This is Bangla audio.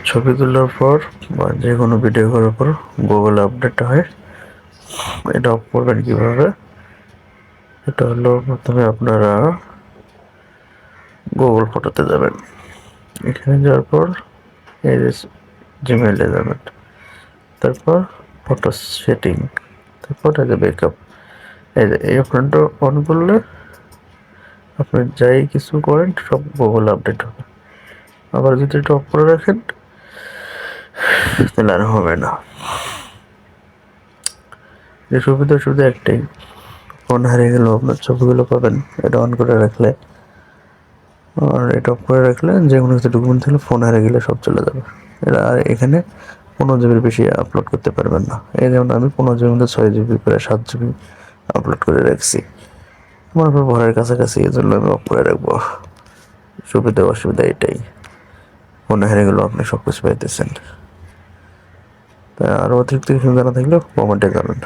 ছবি তোলার পর বা যে কোনো ভিডিও করার পর গুগল আপডেট হয়। এটা অফ করবেন কীভাবে? এটা হলো প্রথমে আপনারা গুগল ফটোতে যাবেন। এখানে যাওয়ার পর এই যে জিমেইলে যাবেন, তারপর ফটো সেটিং, তারপর এই যে ব্যাকআপ। এই অপশনটা অন করলে আপনি যাই কিছু করেন সব গুগল আপডেট হবে। আবার যদি এটা অফ করে রাখেন তাহলে আর হবে না। এই সুবিধা শুধু একটাই, ফোন হারিয়ে গেলেও আপনার ছবিগুলো পাবেন এটা অন করে রাখলে। আর এটা অফ করে রাখলে যে কোনো কিছু ডকুমেন্ট থাকলে ফোন হারিয়ে গেলে সব চলে যাবে। আর এখানে 15 জিবির বেশি আপলোড করতে পারবেন না। এই যেমন আমি 15 জিবির মধ্যে 6 জিবি প্রায় 7 জিবি আপলোড করে রাখছি। আমার উপর ভরের কাছাকাছি, এই জন্য আমি অফ করে রাখবো। সুবিধা অসুবিধা এটাই, ফোন হারিয়ে গেলেও আপনি সব কিছু পাইতেছেন। তাই আরও অতিরিক্ত কিছু জানা থাকলে কমেন্টে জানান।